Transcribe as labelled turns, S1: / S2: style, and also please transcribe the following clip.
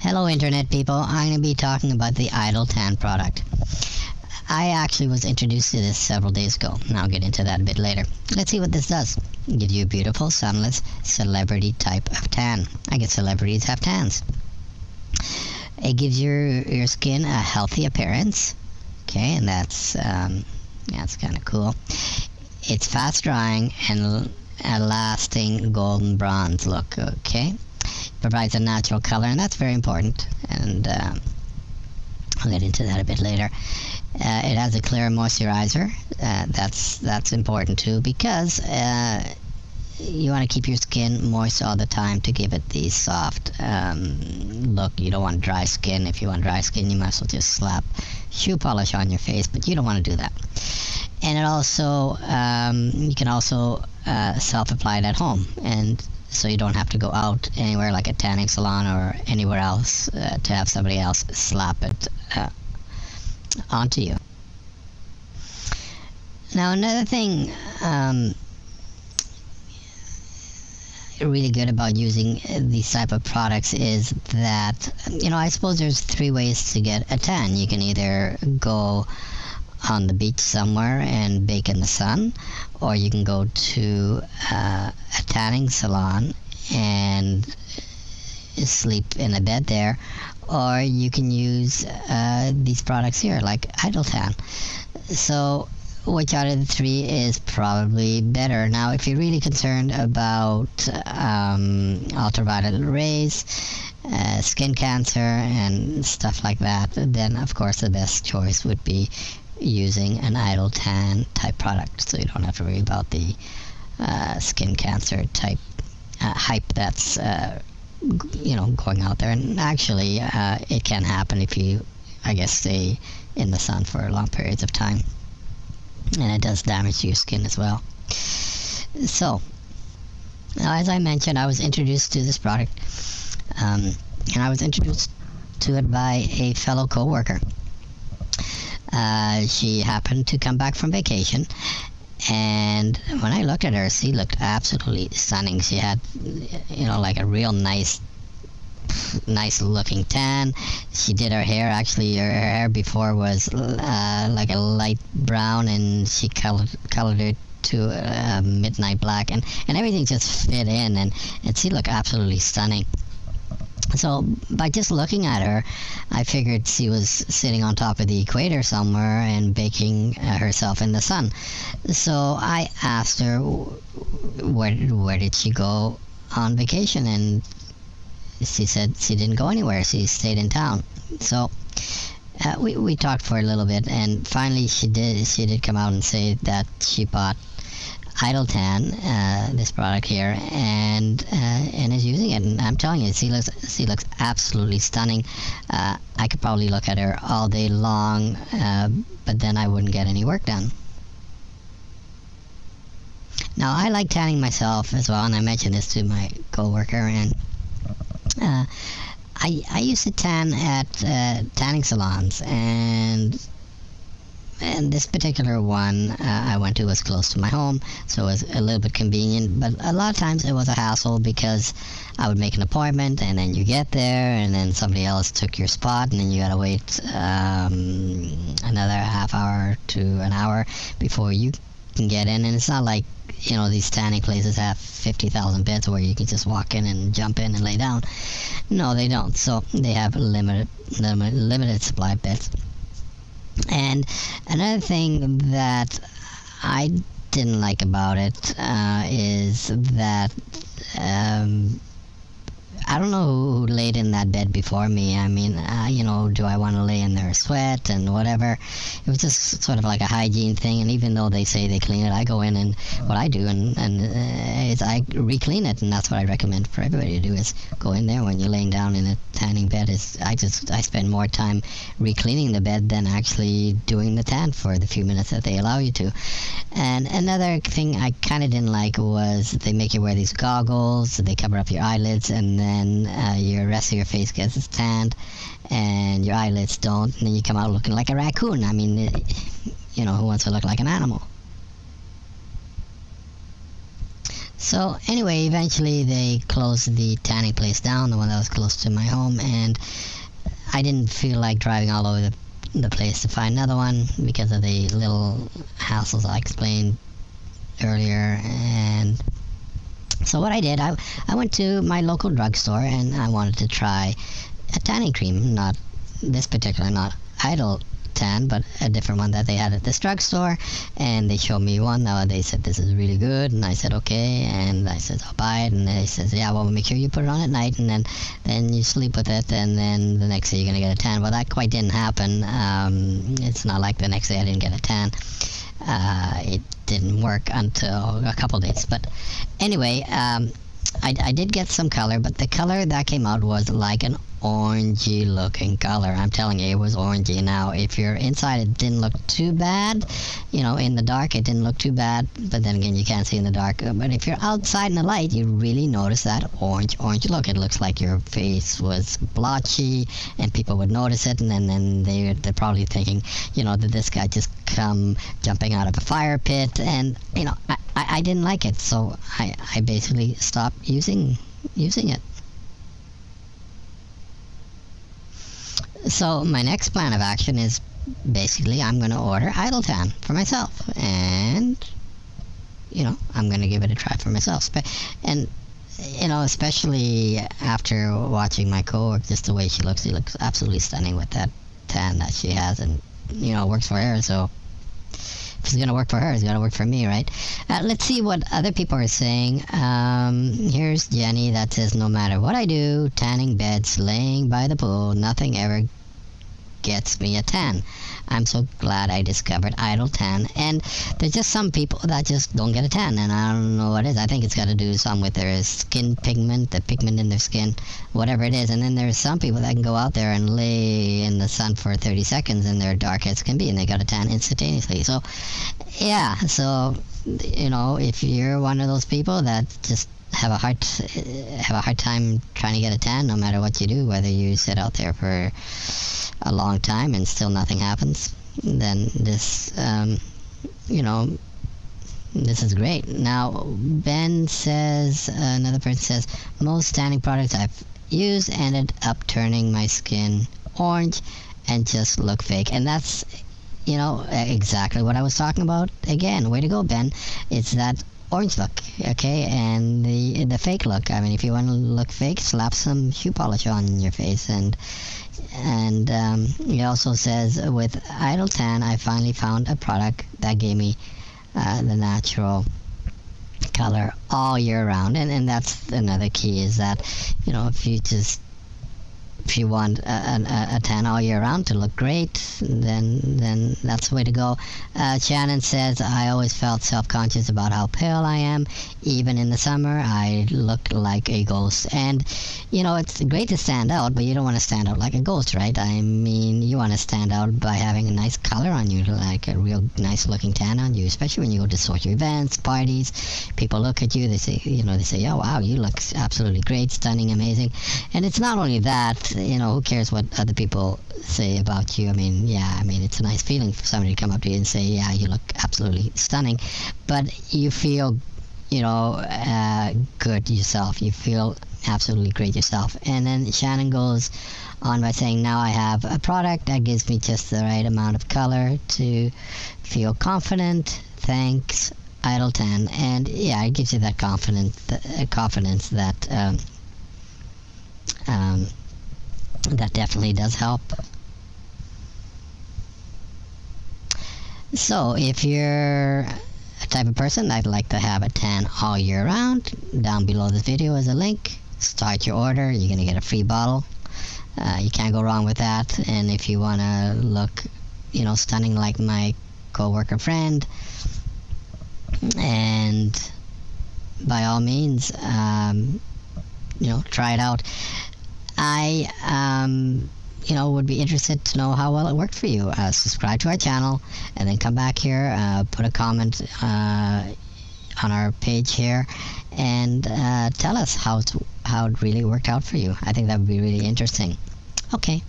S1: Hello Internet people, I'm going to be talking about the Idle Tan product. I actually was introduced to this several days ago, and I'll get into that a bit later. Let's see what this does. It gives you a beautiful, sunless, celebrity type of tan. I guess celebrities have tans. It gives your skin a healthy appearance, okay, and that's kind of cool. It's fast drying and a lasting golden bronze look, okay. Provides a natural color, and that's very important, and I'll get into that a bit later. It has a clear moisturizer. That's important too, because you want to keep your skin moist all the time to give it the soft look. You don't want dry skin. If you want dry skin, you might as well just slap shoe polish on your face, but you don't want to do that. And it also you can also self-apply it at home, and so you don't have to go out anywhere like a tanning salon or anywhere else to have somebody else slap it onto you. Now another thing really good about using these type of products is that, I suppose there's three ways to get a tan. You can either go on the beach somewhere and bake in the sun, or you can go to a tanning salon and sleep in a bed there, or you can use these products here like Idle Tan. So which out of the three is probably better? Now if you're really concerned about ultraviolet rays, skin cancer and stuff like that, then of course the best choice would be using an Idle Tan type product, so you don't have to worry about the skin cancer type hype that's going out there. And actually it can happen if you, I guess, stay in the sun for long periods of time, and it does damage to your skin as well. So now, as I mentioned, I was introduced to this product and I was introduced to it by a fellow co-worker. She happened to come back from vacation, and when I looked at her, she looked absolutely stunning. She had, like a real nice looking tan. She did her hair, actually her hair before was like a light brown, and she colored it to midnight black, and everything just fit in, and she looked absolutely stunning. So by just looking at her, I figured she was sitting on top of the equator somewhere and baking herself in the sun. So I asked her where did she go on vacation, and she said she didn't go anywhere. She stayed in town. So we talked for a little bit, and finally she did come out and say that she bought Idle Tan, this product here, and is using it, and I'm telling you, she looks absolutely stunning. I could probably look at her all day long, but then I wouldn't get any work done. Now I like tanning myself as well, and I mentioned this to my co-worker, and I used to tan at tanning salons, and this particular one I went to was close to my home, so it was a little bit convenient, but a lot of times it was a hassle because I would make an appointment and then you get there and then somebody else took your spot, and then you gotta wait another half hour to an hour before you can get in. And it's not like, these tanning places have 50,000 beds where you can just walk in and jump in and lay down. No, they don't. So they have limited supply of beds. And another thing that I didn't like about it is that I don't know who laid in that bed before me. I mean, do I want to lay in their sweat and whatever? It was just sort of like a hygiene thing, and even though they say they clean it, I go in, and what I do is I re-clean it, and that's what I recommend for everybody to do, is go in there when you're laying down in a tanning bed. I spend more time re-cleaning the bed than actually doing the tan for the few minutes that they allow you to. And another thing I kind of didn't like was they make you wear these goggles, they cover up your eyelids, and then your rest of your face gets tanned and your eyelids don't, and then you come out looking like a raccoon. I mean, who wants to look like an animal? So anyway, eventually they closed the tanning place down, the one that was close to my home, and I didn't feel like driving all over the place to find another one because of the little hassles I explained earlier. And so what I did, I went to my local drugstore and I wanted to try a tanning cream, not this particular, not Idle Tan, but a different one that they had at this drugstore. And they showed me one. They said this is really good, and I said okay, and I said I'll buy it, and they said yeah, well, make sure you put it on at night, and then you sleep with it, and then the next day you're gonna get a tan. Well, that quite didn't happen. It's not like the next day I didn't get a tan. It didn't work until a couple days, but anyway, I did get some color, but the color that came out was like an orangey looking color. I'm telling you, it was orangey. Now, if you're inside, it didn't look too bad. You know, in the dark, it didn't look too bad, but then again, you can't see in the dark. But if you're outside in the light, you really notice that orange look. It looks like your face was blotchy, and people would notice it, and then they're probably thinking, you know, did this guy just come jumping out of a fire pit? And, you know, I didn't like it, so I basically stopped using it. So my next plan of action is basically I'm going to order Idle Tan for myself, and you know, I'm going to give it a try for myself. And you know, especially after watching my coworker, just the way she looks absolutely stunning with that tan that she has, and you know, it works for her. So if it's going to work for her, it's going to work for me, right? Let's see what other people are saying. Here's Jenny that says, no matter what I do, tanning beds, laying by the pool, nothing ever gets me a tan. I'm so glad I discovered Idle Tan. And there's just some people that just don't get a tan, and I don't know what it is. I think it's got to do some with their skin pigment, the pigment in their skin, whatever it is. And then there's some people that can go out there and lay in the sun for 30 seconds and they're dark as can be, and they got a tan instantaneously. So yeah, so you know, if you're one of those people that just have a hard time trying to get a tan, no matter what you do, whether you sit out there for a long time and still nothing happens, then this you know, this is great. Now Ben says, another person says, most tanning products I've used ended up turning my skin orange and just look fake. And that's, you know, exactly what I was talking about. Again, way to go, Ben. It's that orange look, okay, and the fake look. I mean, if you want to look fake, slap some shoe polish on your face. And he also says, with Idle Tan, I finally found a product that gave me the natural color all year round. And that's another key, is that, you know, if you want a tan all year round to look great, then that's the way to go. Shannon says, I always felt self-conscious about how pale I am. Even in the summer, I look like a ghost. And, you know, it's great to stand out, but you don't want to stand out like a ghost, right? I mean, you want to stand out by having a nice color on you, like a real nice looking tan on you, especially when you go to social events, parties. People look at you, they say, oh, wow, you look absolutely great, stunning, amazing. And it's not only that, you know, who cares what other people say about you? I mean, yeah, I mean, it's a nice feeling for somebody to come up to you and say, yeah, you look absolutely stunning, but you feel, you know, good yourself. You feel absolutely great yourself. And then Shannon goes on by saying, now I have a product that gives me just the right amount of color to feel confident. Thanks, Idle Tan. And yeah, it gives you that confidence that that definitely does help. So if you're a type of person that'd like to have a tan all year round, down below this video is a link. Start your order. You're gonna get a free bottle. You can't go wrong with that. And if you want to look, you know, stunning like my co-worker friend, and by all means, you know, try it out. I you know, would be interested to know how well it worked for you. Subscribe to our channel, and then come back here, put a comment on our page here, and tell us how it really worked out for you. I think that would be really interesting. Okay,